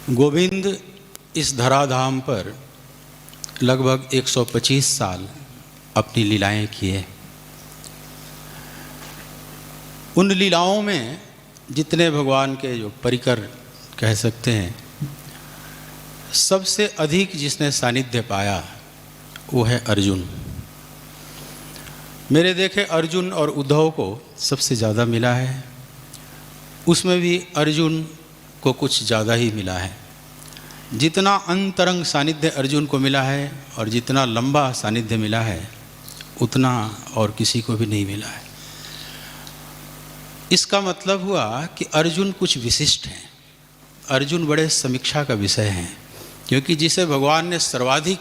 गोविंद इस धराधाम पर लगभग 125 साल अपनी लीलाएं किए। उन लीलाओं में जितने भगवान के जो परिकर कह सकते हैं, सबसे अधिक जिसने सानिध्य पाया वो है अर्जुन। मेरे देखे अर्जुन और उद्धव को सबसे ज़्यादा मिला है, उसमें भी अर्जुन को कुछ ज़्यादा ही मिला है। जितना अंतरंग सानिध्य अर्जुन को मिला है और जितना लंबा सानिध्य मिला है उतना और किसी को भी नहीं मिला है। इसका मतलब हुआ कि अर्जुन कुछ विशिष्ट हैं, अर्जुन बड़े समीक्षा का विषय हैं, क्योंकि जिसे भगवान ने सर्वाधिक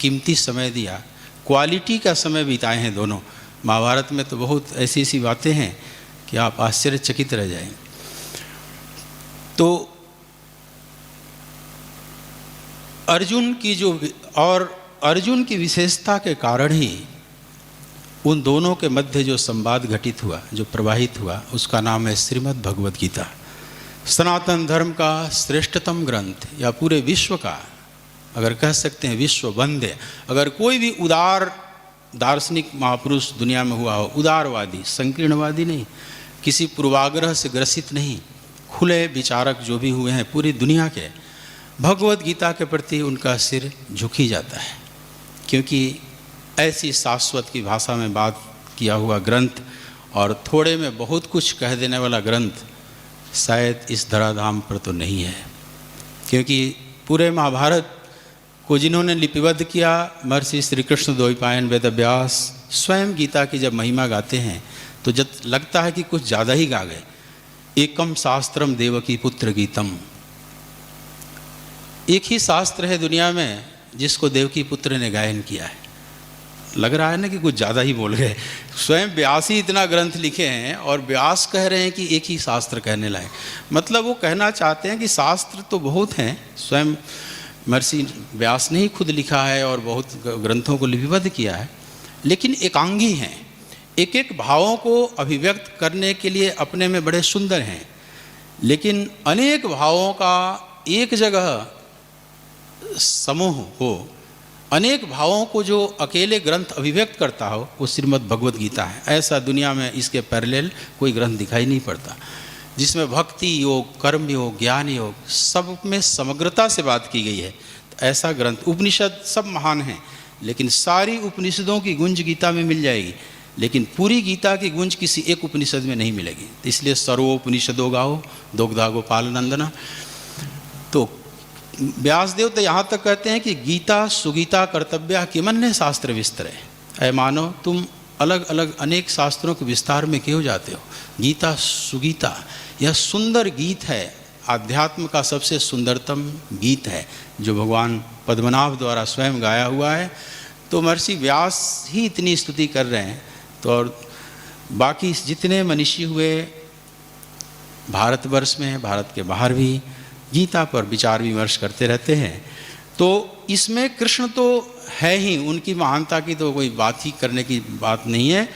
कीमती समय दिया, क्वालिटी का समय बिताए हैं दोनों। महाभारत में तो बहुत ऐसी ऐसी बातें हैं कि आप आश्चर्यचकित रह जाएंगे। तो अर्जुन की विशेषता के कारण ही उन दोनों के मध्य जो संवाद घटित हुआ, जो प्रवाहित हुआ, उसका नाम है श्रीमद् भगवद गीता। सनातन धर्म का श्रेष्ठतम ग्रंथ, या पूरे विश्व का, अगर कह सकते हैं विश्व वंद्य। अगर कोई भी उदार दार्शनिक महापुरुष दुनिया में हुआ हो, उदारवादी, संकीर्णवादी नहीं, किसी पूर्वाग्रह से ग्रसित नहीं, खुले विचारक जो भी हुए हैं पूरी दुनिया के, भगवद गीता के प्रति उनका सिर झुक ही जाता है। क्योंकि ऐसी शाश्वत की भाषा में बात किया हुआ ग्रंथ और थोड़े में बहुत कुछ कह देने वाला ग्रंथ शायद इस धराधाम पर तो नहीं है। क्योंकि पूरे महाभारत को जिन्होंने लिपिबद्ध किया, महर्षि श्री कृष्ण द्वैपायन वेदव्यास स्वयं गीता की जब महिमा गाते हैं तो जब लगता है कि कुछ ज़्यादा ही गा गए। एकम शास्त्रम देवकी पुत्र गीतम, एक ही शास्त्र है दुनिया में जिसको देवकी पुत्र ने गायन किया है। लग रहा है ना कि कुछ ज़्यादा ही बोल गए। स्वयं व्यास ही इतना ग्रंथ लिखे हैं और व्यास कह रहे हैं कि एक ही शास्त्र कहने लायक। मतलब वो कहना चाहते हैं कि शास्त्र तो बहुत हैं, स्वयं महर्षि व्यास ने ही खुद लिखा है और बहुत ग्रंथों को लिपिबद्ध किया है, लेकिन एकांगी हैं, एक एक भावों को अभिव्यक्त करने के लिए अपने में बड़े सुंदर हैं। लेकिन अनेक भावों का एक जगह समूह हो, अनेक भावों को जो अकेले ग्रंथ अभिव्यक्त करता हो, वो श्रीमद् भगवद गीता है। ऐसा दुनिया में इसके पैरेलल कोई ग्रंथ दिखाई नहीं पड़ता, जिसमें भक्ति योग, कर्म योग, ज्ञान योग, सब में समग्रता से बात की गई है। तो ऐसा ग्रंथ, उपनिषद सब महान हैं, लेकिन सारी उपनिषदों की गुंज गीता में मिल जाएगी, लेकिन पूरी गीता की गुंज किसी एक उपनिषद में नहीं मिलेगी। तो इसलिए सर्वोपनिषदो गाओ दोग्धा गोपाल नंदना। तो व्यासदेव तो यहाँ तक कहते हैं कि गीता सुगीता कर्तव्य किमन्य शास्त्र विस्तरे। ऐ मानो तुम अलग अलग अनेक शास्त्रों के विस्तार में क्यों जाते हो। गीता सुगीता, यह सुंदर गीत है, आध्यात्म का सबसे सुंदरतम गीत है जो भगवान पद्मनाभ द्वारा स्वयं गाया हुआ है। तो महर्षि व्यास ही इतनी स्तुति कर रहे हैं, तो और बाकी जितने मनीषी हुए भारतवर्ष में, भारत के बाहर भी गीता पर विचार विमर्श करते रहते हैं। तो इसमें कृष्ण तो है ही, उनकी महानता की तो कोई बात ही करने की बात नहीं है,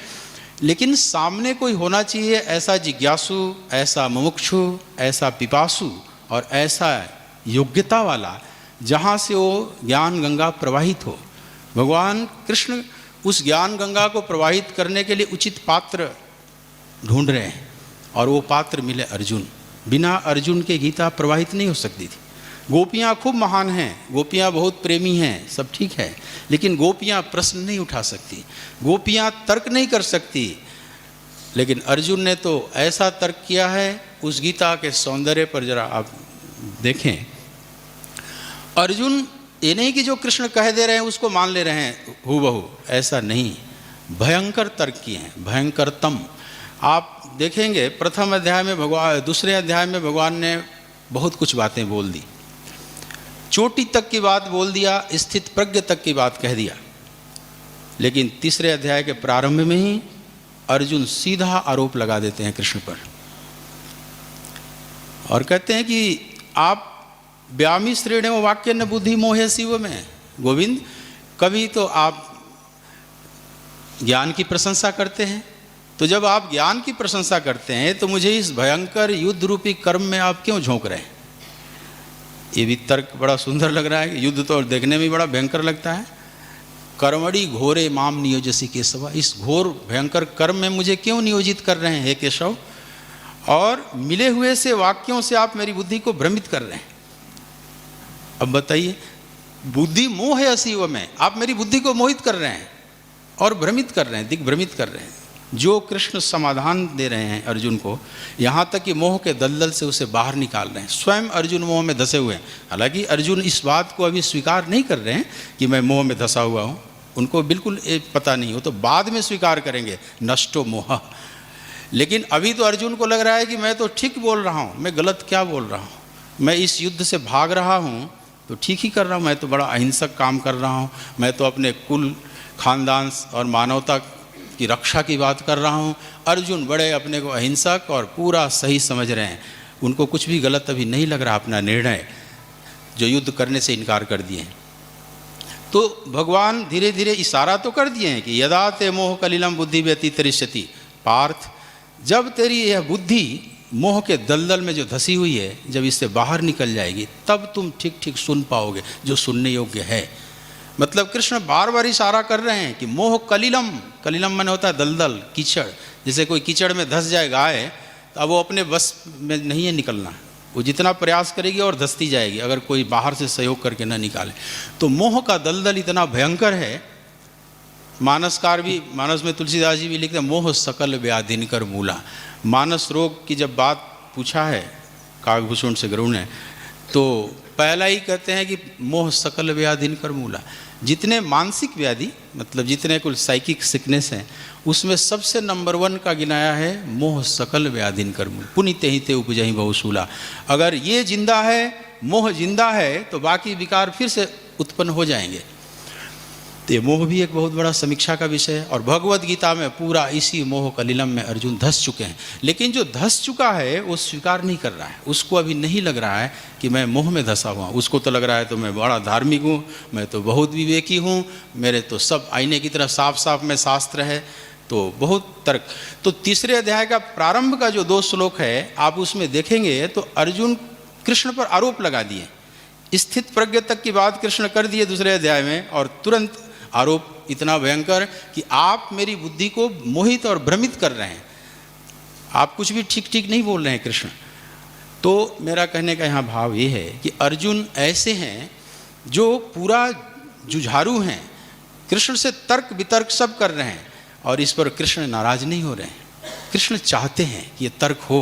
लेकिन सामने कोई होना चाहिए ऐसा जिज्ञासु, ऐसा मुमुक्षु, ऐसा पिपासु और ऐसा योग्यता वाला, जहाँ से वो ज्ञान गंगा प्रवाहित हो। भगवान कृष्ण उस ज्ञान गंगा को प्रवाहित करने के लिए उचित पात्र ढूंढ रहे हैं, और वो पात्र मिले अर्जुन। बिना अर्जुन के गीता प्रवाहित नहीं हो सकती थी। गोपियाँ खूब महान हैं, गोपियाँ बहुत प्रेमी हैं, सब ठीक है, लेकिन गोपियाँ प्रश्न नहीं उठा सकती, गोपियाँ तर्क नहीं कर सकती। लेकिन अर्जुन ने तो ऐसा तर्क किया है। उस गीता के सौंदर्य पर जरा आप देखें। अर्जुन ये नहीं कि जो कृष्ण कह दे रहे हैं उसको मान ले रहे हैं हूबहू, ऐसा नहीं, भयंकर तर्क किए हैं, भयंकरतम। आप देखेंगे प्रथम अध्याय में भगवान, दूसरे अध्याय में भगवान ने बहुत कुछ बातें बोल दी, चोटी तक की बात बोल दिया, स्थित प्रज्ञ तक की बात कह दिया। लेकिन तीसरे अध्याय के प्रारंभ में ही अर्जुन सीधा आरोप लगा देते हैं कृष्ण पर और कहते हैं कि आप व्यामी श्रेणे वाक्य न बुद्धि मोहे शिव में। गोविंद, कभी तो आप ज्ञान की प्रशंसा करते हैं, तो जब आप ज्ञान की प्रशंसा करते हैं तो मुझे इस भयंकर युद्ध रूपी कर्म में आप क्यों झोंक रहे हैं। ये भी तर्क बड़ा सुंदर लग रहा है। युद्ध तो देखने में बड़ा भयंकर लगता है। कर्मणि घोरे माम नियोजसी केशव, इस घोर भयंकर कर्म में मुझे क्यों नियोजित कर रहे हैं हे केशव, और मिले हुए से वाक्यों से आप मेरी बुद्धि को भ्रमित कर रहे हैं। अब बताइए, बुद्धि मोह है असीव में, आप मेरी बुद्धि को मोहित कर रहे हैं और भ्रमित कर रहे हैं, दिग्भ्रमित कर रहे हैं। जो कृष्ण समाधान दे रहे हैं अर्जुन को, यहाँ तक कि मोह के दलदल से उसे बाहर निकाल रहे हैं। स्वयं अर्जुन मोह में धंसे हुए हैं। हालांकि अर्जुन इस बात को अभी स्वीकार नहीं कर रहे हैं कि मैं मोह में धंसा हुआ हूँ, उनको बिल्कुल पता नहीं हो, तो बाद में स्वीकार करेंगे, नष्टो मोह। लेकिन अभी तो अर्जुन को लग रहा है कि मैं तो ठीक बोल रहा हूँ, मैं गलत क्या बोल रहा हूँ, मैं इस युद्ध से भाग रहा हूँ तो ठीक ही कर रहा हूँ, मैं तो बड़ा अहिंसक काम कर रहा हूँ, मैं तो अपने कुल खानदान और मानवता की रक्षा की बात कर रहा हूँ। अर्जुन बड़े अपने को अहिंसक और पूरा सही समझ रहे हैं, उनको कुछ भी गलत अभी नहीं लग रहा अपना निर्णय, जो युद्ध करने से इनकार कर दिए हैं। तो भगवान धीरे धीरे इशारा तो कर दिए हैं कि यदा ते मोह कलिलम बुद्धि व्यतितरिष्यति, पार्थ जब तेरी यह बुद्धि मोह के दलदल में जो धसी हुई है, जब इससे बाहर निकल जाएगी तब तुम ठीक ठीक सुन पाओगे जो सुनने योग्य है। मतलब कृष्ण बार बार इशारा कर रहे हैं कि मोह कलिलम, कलिलम मन होता है दलदल, कीचड़। जैसे कोई कीचड़ में धंस जाए गाय, तो अब वो अपने बस में नहीं है निकलना, वो जितना प्रयास करेगी और धंसती जाएगी अगर कोई बाहर से सहयोग करके न निकाले। तो मोह का दलदल इतना भयंकर है, मानसकार भी, मानस में तुलसीदास जी भी लिखते हैं, मोह सकल व्याधिनकर मूला। मानस रोग की जब बात पूछा है काकभूषण से गरुड़ ने, तो पहला ही कहते हैं कि मोह सकल व्याधिनकर मूला। जितने मानसिक व्याधि, मतलब जितने कुल साइकिक सिकनेस हैं, उसमें सबसे नंबर 1 का गिनाया है मोह सकल व्याधिनकर मूल, पुनिते ही ते उपजहि बहुसूला। अगर ये जिंदा है, मोह जिंदा है, तो बाकी विकार फिर से उत्पन्न हो जाएंगे। तो ये मोह भी एक बहुत बड़ा समीक्षा का विषय है। और भगवद गीता में पूरा इसी मोह कलिलम में अर्जुन धंस चुके हैं। लेकिन जो धंस चुका है वो स्वीकार नहीं कर रहा है, उसको अभी नहीं लग रहा है कि मैं मोह में धंसा हुआ हूँ। उसको तो लग रहा है तो मैं बड़ा धार्मिक हूँ, मैं तो बहुत विवेकी हूँ, मेरे तो सब आईने की तरह साफ साफ में शास्त्र है, तो बहुत तर्क। तो तीसरे अध्याय का प्रारंभ का जो 2 श्लोक है, आप उसमें देखेंगे तो अर्जुन कृष्ण पर आरोप लगा दिए, स्थित प्रज्ञ तक की बात कृष्ण कर दिए दूसरे अध्याय में, और तुरंत आरोप इतना भयंकर कि आप मेरी बुद्धि को मोहित और भ्रमित कर रहे हैं, आप कुछ भी ठीक ठीक नहीं बोल रहे हैं कृष्ण। तो मेरा कहने का यहाँ भाव ये है कि अर्जुन ऐसे हैं जो पूरा जुझारू हैं, कृष्ण से तर्क वितर्क सब कर रहे हैं, और इस पर कृष्ण नाराज नहीं हो रहे हैं। कृष्ण चाहते हैं कि ये तर्क हो,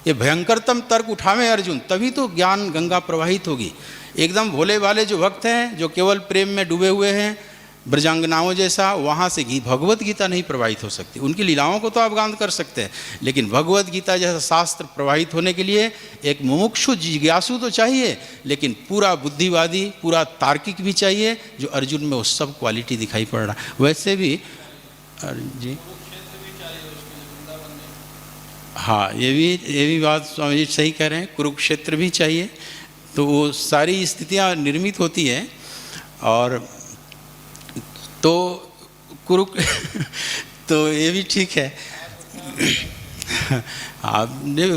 ये भयंकरतम तर्क उठावें अर्जुन, तभी तो ज्ञान गंगा प्रवाहित होगी। एकदम भोले वाले जो भक्त हैं, जो केवल प्रेम में डूबे हुए हैं, ब्रजांगनाओं जैसा, वहाँ से भगवत गीता नहीं प्रवाहित हो सकती। उनकी लीलाओं को तो आप गान कर सकते हैं, लेकिन भगवत गीता जैसा शास्त्र प्रवाहित होने के लिए एक मुमुक्षु जिज्ञासु तो चाहिए, लेकिन पूरा बुद्धिवादी, पूरा तार्किक भी चाहिए, जो अर्जुन में वो सब क्वालिटी दिखाई पड़ रहा। वैसे भी जी, हाँ, ये भी बात स्वामी जी सही कह रहे हैं, कुरुक्षेत्र भी चाहिए, तो वो सारी स्थितियाँ निर्मित होती है। और तो तो ये भी ठीक है। हाँ,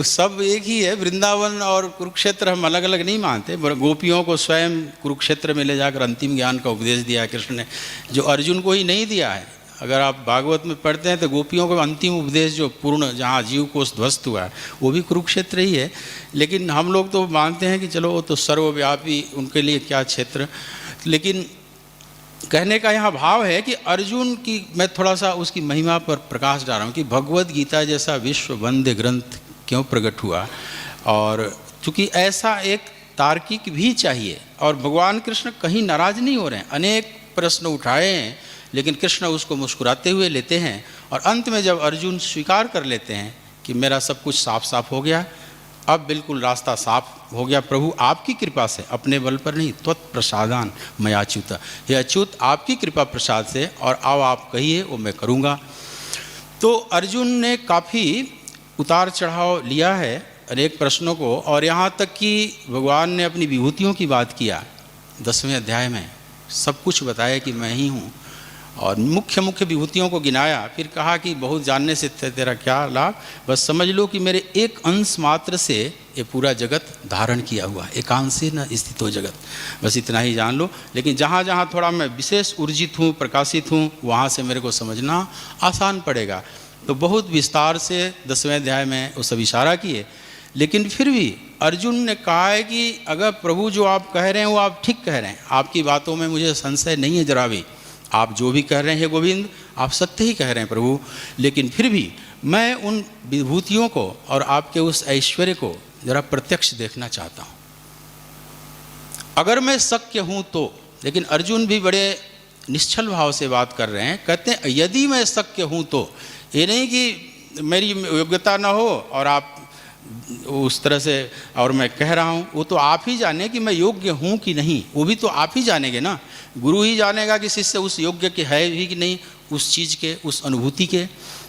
सब एक ही है, वृंदावन और कुरुक्षेत्र हम अलग अलग नहीं मानते। गोपियों को स्वयं कुरुक्षेत्र में ले जाकर अंतिम ज्ञान का उपदेश दिया कृष्ण ने, जो अर्जुन को ही नहीं दिया है। अगर आप भागवत में पढ़ते हैं तो गोपियों को अंतिम उपदेश जो पूर्ण, जहाँ जीव कोष ध्वस्त हुआ है, वो भी कुरुक्षेत्र ही है। लेकिन हम लोग तो मानते हैं कि चलो वो तो सर्वव्यापी, उनके लिए क्या क्षेत्र। लेकिन कहने का यहाँ भाव है कि अर्जुन की, मैं थोड़ा सा उसकी महिमा पर प्रकाश डाल रहा हूँ कि भगवद गीता जैसा विश्व वंद्य ग्रंथ क्यों प्रकट हुआ। और चूँकि ऐसा एक तार्किक भी चाहिए, और भगवान कृष्ण कहीं नाराज नहीं हो रहे हैं। अनेक प्रश्न उठाए हैं, लेकिन कृष्ण उसको मुस्कुराते हुए लेते हैं। और अंत में जब अर्जुन स्वीकार कर लेते हैं कि मेरा सब कुछ साफ साफ हो गया, अब बिल्कुल रास्ता साफ हो गया प्रभु आपकी कृपा से, अपने बल पर नहीं, त्वत्प्रसादान मयाच्युत, हे अच्युत आपकी कृपा प्रसाद से, और आओ आप कहिए वो मैं करूँगा। तो अर्जुन ने काफ़ी उतार चढ़ाव लिया है अनेक प्रश्नों को, और यहाँ तक कि भगवान ने अपनी विभूतियों की बात किया 10वें अध्याय में, सब कुछ बताया कि मैं ही हूँ। और मुख्य मुख्य विभूतियों को गिनाया। फिर कहा कि बहुत जानने से तेरा क्या लाभ, बस समझ लो कि मेरे एक अंश मात्र से ये पूरा जगत धारण किया हुआ, एकांशे न स्थितो जगत, बस इतना ही जान लो। लेकिन जहाँ जहाँ थोड़ा मैं विशेष ऊर्जित हूँ, प्रकाशित हूँ, वहाँ से मेरे को समझना आसान पड़ेगा। तो बहुत विस्तार से 10वें अध्याय में वो सब इशारा किए। लेकिन फिर भी अर्जुन ने कहा है कि अगर प्रभु जो आप कह रहे हैं वो आप ठीक कह रहे हैं, आपकी बातों में मुझे संशय नहीं है जरा भी, आप जो भी कह रहे हैं गोविंद आप सत्य ही कह रहे हैं प्रभु, लेकिन फिर भी मैं उन विभूतियों को और आपके उस ऐश्वर्य को जरा प्रत्यक्ष देखना चाहता हूँ, अगर मैं शक्य हूँ तो। लेकिन अर्जुन भी बड़े निश्चल भाव से बात कर रहे हैं, कहते हैं यदि मैं शक्य हूँ तो, ये नहीं कि मेरी योग्यता ना हो और आप उस तरह से और मैं कह रहा हूँ, वो तो आप ही जाने कि मैं योग्य हूँ कि नहीं, वो भी तो आप ही जानेंगे ना। गुरु ही जानेगा कि शिष्य उस योग्य के है भी कि नहीं, उस चीज़ के, उस अनुभूति के।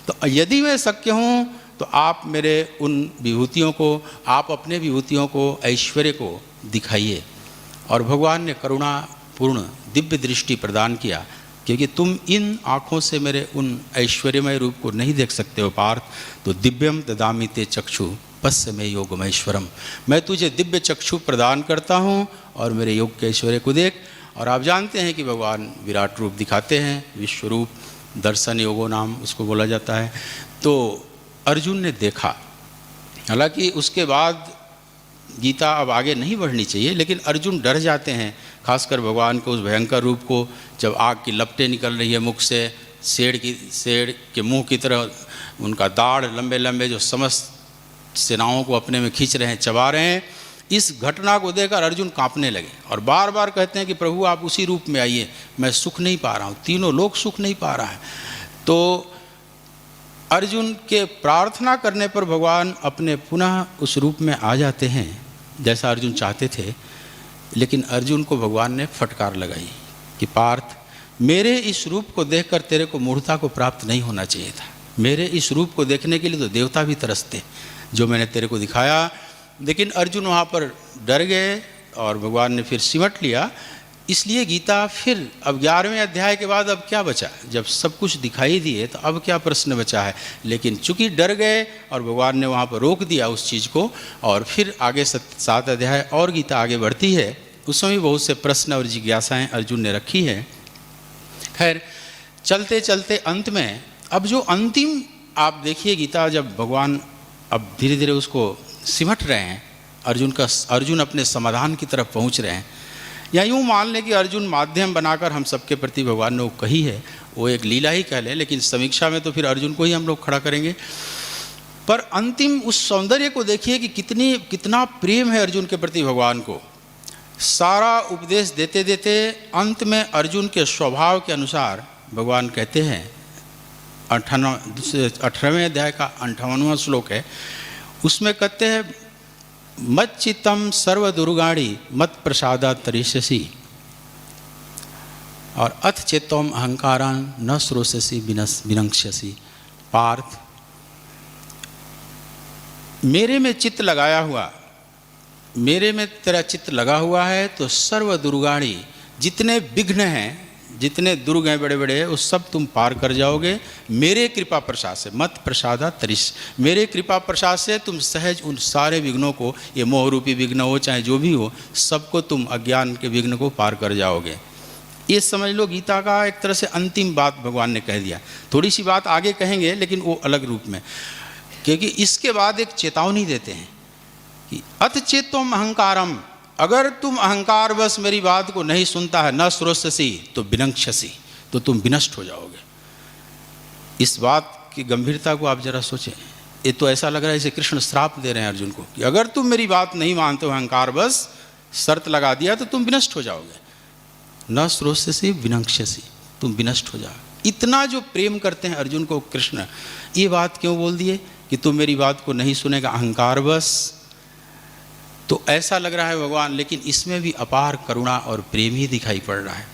तो यदि मैं शक्य हूँ तो आप मेरे उन विभूतियों को, आप अपने विभूतियों को, ऐश्वर्य को दिखाइए। और भगवान ने करुणापूर्ण दिव्य दृष्टि प्रदान किया, क्योंकि तुम इन आँखों से मेरे उन ऐश्वर्यमय रूप को नहीं देख सकते हो पार्थ, तो दिव्यम ददामि ते चक्षु पश्य में योगमैश्वरम, मैं तुझे दिव्य चक्षु प्रदान करता हूँ और मेरे योग के ऐश्वर्य को देख। और आप जानते हैं कि भगवान विराट रूप दिखाते हैं, विश्वरूप दर्शन योगो नाम उसको बोला जाता है। तो अर्जुन ने देखा, हालांकि उसके बाद गीता अब आगे नहीं बढ़नी चाहिए, लेकिन अर्जुन डर जाते हैं, खासकर भगवान को उस भयंकर रूप को, जब आग की लपटें निकल रही है मुख से, शेर के मुंह की तरह उनका दाढ़ लंबे लंबे जो समस्त सेनाओं को अपने में खींच रहे हैं, चबा रहे हैं। इस घटना को देखकर अर्जुन कांपने लगे और बार बार कहते हैं कि प्रभु आप उसी रूप में आइए, मैं सुख नहीं पा रहा हूँ, तीनों लोग सुख नहीं पा रहा है। तो अर्जुन के प्रार्थना करने पर भगवान अपने पुनः उस रूप में आ जाते हैं जैसा अर्जुन चाहते थे। लेकिन अर्जुन को भगवान ने फटकार लगाई कि पार्थ, मेरे इस रूप को देखकर तेरे को मूढ़ता को प्राप्त नहीं होना चाहिए था। मेरे इस रूप को देखने के लिए तो देवता भी तरसते, जो मैंने तेरे को दिखाया। लेकिन अर्जुन वहाँ पर डर गए और भगवान ने फिर सिमट लिया। इसलिए गीता फिर अब 11वें अध्याय के बाद अब क्या बचा, जब सब कुछ दिखाई दिए तो अब क्या प्रश्न बचा है। लेकिन चूंकि डर गए और भगवान ने वहाँ पर रोक दिया उस चीज़ को, और फिर आगे 7 अध्याय और गीता आगे बढ़ती है, उसमें भी बहुत से प्रश्न और जिज्ञासाएँ अर्जुन ने रखी हैं। खैर चलते चलते अंत में अब जो अंतिम आप देखिए गीता, जब भगवान अब धीरे धीरे उसको सिमट रहे हैं, अर्जुन अपने समाधान की तरफ पहुंच रहे हैं, या यूँ मान लें कि अर्जुन माध्यम बनाकर हम सबके प्रति भगवान ने वो कही है, वो एक लीला ही कह लें, लेकिन समीक्षा में तो फिर अर्जुन को ही हम लोग खड़ा करेंगे। पर अंतिम उस सौंदर्य को देखिए कि कितना प्रेम है अर्जुन के प्रति भगवान को। सारा उपदेश देते देते अंत में अर्जुन के स्वभाव के अनुसार भगवान कहते हैं, 18वें अध्याय का 58वां श्लोक है, उसमें कहते हैं मत चित्तम सर्व दुर्गाणी मत प्रसादा तरिष्यसि, और अथ चेतोम अहंकारान न श्रोष्यसि विनक्ष्यसि। पार्थ, मेरे में चित्त लगाया हुआ, मेरे में तेरा चित्त लगा हुआ है तो सर्व दुर्गाणी, जितने विघ्न हैं, जितने दुर्ग हैं बड़े बड़े, उस सब तुम पार कर जाओगे मेरे कृपा प्रसाद से। मत प्रसादा तरिष, मेरे कृपा प्रसाद से तुम सहज उन सारे विघ्नों को, ये मोह रूपी विघ्न हो चाहे जो भी हो, सबको तुम अज्ञान के विघ्न को पार कर जाओगे। ये समझ लो गीता का एक तरह से अंतिम बात भगवान ने कह दिया। थोड़ी सी बात आगे कहेंगे लेकिन वो अलग रूप में, क्योंकि इसके बाद एक चेतावनी देते हैं कि अथ चेतोम अहंकारम, अगर तुम अहंकार बस मेरी बात को नहीं सुनता है, न श्रोष्यसि तो विनक्ष्यसि, तो तुम विनष्ट हो जाओगे। इस बात की गंभीरता को आप जरा सोचें। ये तो ऐसा लग रहा है जैसे कृष्ण श्राप दे रहे हैं अर्जुन को कि अगर तुम मेरी बात नहीं मानते हो, अहंकार बस शर्त लगा दिया तो तुम विनष्ट हो जाओगे। न श्रोष्यसि विनक्ष्यसि, तुम विनष्ट हो जाओ। इतना जो प्रेम करते हैं अर्जुन को कृष्ण, ये बात क्यों बोल दिए कि तुम मेरी बात को नहीं सुनेगा, अहंकार बस। तो ऐसा लग रहा है भगवान, लेकिन इसमें भी अपार करुणा और प्रेम ही दिखाई पड़ रहा है,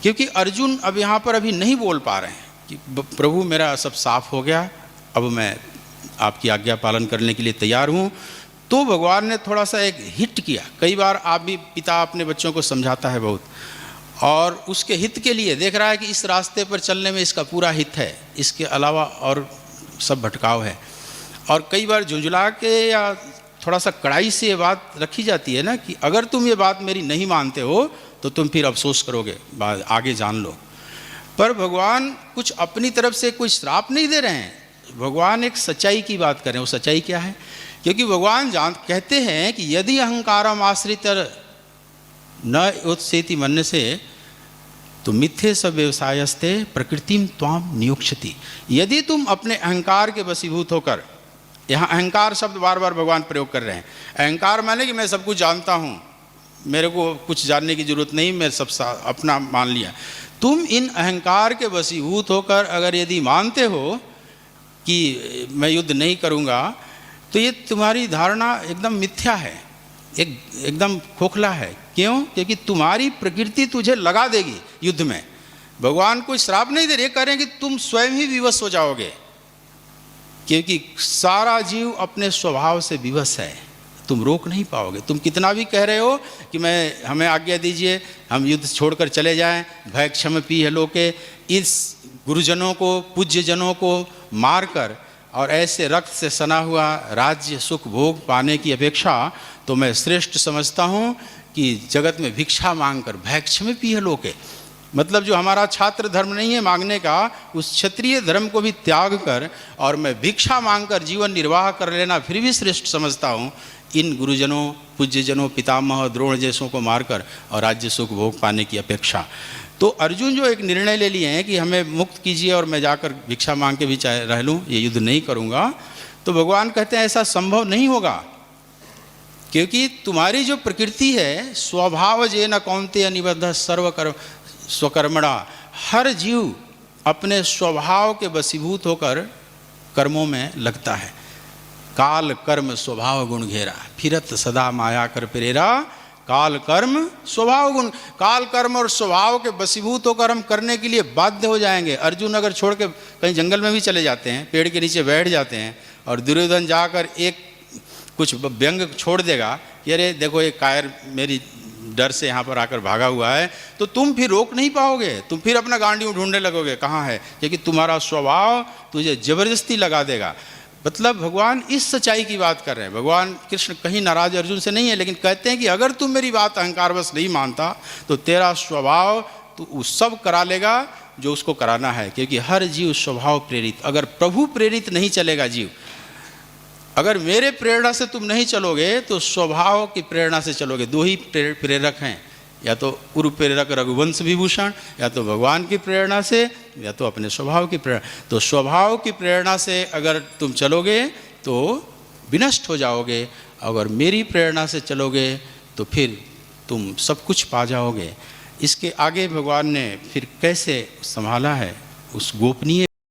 क्योंकि अर्जुन अब यहाँ पर अभी नहीं बोल पा रहे हैं कि प्रभु मेरा सब साफ हो गया, अब मैं आपकी आज्ञा पालन करने के लिए तैयार हूँ। तो भगवान ने थोड़ा सा एक हिट किया। कई बार आप भी, पिता अपने बच्चों को समझाता है बहुत, और उसके हित के लिए देख रहा है कि इस रास्ते पर चलने में इसका पूरा हित है, इसके अलावा और सब भटकाव है। और कई बार झुंझुला के या थोड़ा सा कड़ाई से ये बात रखी जाती है ना कि अगर तुम ये बात मेरी नहीं मानते हो तो तुम फिर अफसोस करोगे, आगे जान लो। पर भगवान कुछ अपनी तरफ से कोई श्राप नहीं दे रहे हैं, भगवान एक सच्चाई की बात कर रहे हैं। वो सच्चाई क्या है? क्योंकि भगवान कहते हैं कि यदि अहंकारम आश्रित न उत्सेति मन से तो मिथ्ये सब व्यवसायस्ते प्रकृतिम त्वाम नियोक्षति। यदि तुम अपने अहंकार के वशीभूत होकर, यहाँ अहंकार शब्द बार बार भगवान प्रयोग कर रहे हैं। अहंकार माने कि मैं सब कुछ जानता हूँ, मेरे को कुछ जानने की जरूरत नहीं, मैं सब अपना मान लिया। तुम इन अहंकार के वशीभूत होकर अगर यदि मानते हो कि मैं युद्ध नहीं करूँगा, तो ये तुम्हारी धारणा एकदम मिथ्या है, एकदम खोखला है। क्यों? क्योंकि तुम्हारी प्रकृति तुझे लगा देगी युद्ध में। भगवान कोई श्राप नहीं दे रहे, कह रहे हैं कि तुम स्वयं ही विवश हो जाओगे, क्योंकि सारा जीव अपने स्वभाव से विवश है, तुम रोक नहीं पाओगे। तुम कितना भी कह रहे हो कि हमें आज्ञा दीजिए, हम युद्ध छोड़कर चले जाएं, भय क्षम पी है लोके, इस गुरुजनों को, पूज्य जनों को मारकर और ऐसे रक्त से सना हुआ राज्य सुख भोग पाने की अपेक्षा तो मैं श्रेष्ठ समझता हूँ कि जगत में भिक्षा मांगकर, भय क्षम पी है लोके, मतलब जो हमारा छात्र धर्म नहीं है मांगने का, उस क्षत्रिय धर्म को भी त्याग कर और मैं भिक्षा मांगकर जीवन निर्वाह कर लेना फिर भी श्रेष्ठ समझता हूँ इन गुरुजनों, पूज्यजनों, पितामह, द्रोण जैसों को मारकर और राज्य सुख भोग पाने की अपेक्षा। तो अर्जुन जो एक निर्णय ले लिए हैं कि हमें मुक्त कीजिए और मैं जाकर भिक्षा मांग के भी चाहे रह लूँ, ये युद्ध नहीं करूँगा, तो भगवान कहते हैं ऐसा संभव नहीं होगा, क्योंकि तुम्हारी जो प्रकृति है स्वभाव जे न कौन्तेय निबद्ध सर्वकर्म स्वकर्मणा, हर जीव अपने स्वभाव के वशीभूत होकर कर्मों में लगता है। काल कर्म स्वभाव गुण घेरा, फिरत सदा माया कर प्रेरा, काल कर्म स्वभाव गुण। काल कर्म और स्वभाव के वशीभूत होकर हम करने के लिए बाध्य हो जाएंगे। अर्जुन अगर छोड़ के कहीं जंगल में भी चले जाते हैं, पेड़ के नीचे बैठ जाते हैं, और दुर्योधन जाकर एक कुछ व्यंग छोड़ देगा कि अरे देखो ये कायर मेरी डर से यहाँ पर आकर भागा हुआ है, तो तुम फिर रोक नहीं पाओगे, तुम फिर अपना गांडी ढूंढने लगोगे कहाँ है, क्योंकि तुम्हारा स्वभाव तुझे जबरदस्ती लगा देगा। मतलब भगवान इस सच्चाई की बात कर रहे हैं। भगवान कृष्ण कहीं नाराज अर्जुन से नहीं है, लेकिन कहते हैं कि अगर तुम मेरी बात अहंकारवश नहीं मानता तो तेरा स्वभाव तो उस सब करा लेगा जो उसको कराना है, क्योंकि हर जीव स्वभाव प्रेरित, अगर प्रभु प्रेरित नहीं चलेगा जीव, अगर मेरे प्रेरणा से तुम नहीं चलोगे तो स्वभाव की प्रेरणा से चलोगे। दो ही प्रेरक हैं, या तो पूर्व प्रेरक रघुवंश विभूषण, या तो भगवान की प्रेरणा से, या तो अपने स्वभाव की प्रेरणा। तो स्वभाव की प्रेरणा से अगर तुम चलोगे तो विनष्ट हो जाओगे, अगर मेरी प्रेरणा से चलोगे तो फिर तुम सब कुछ पा जाओगे। इसके आगे भगवान ने फिर कैसे संभाला है उस गोपनीय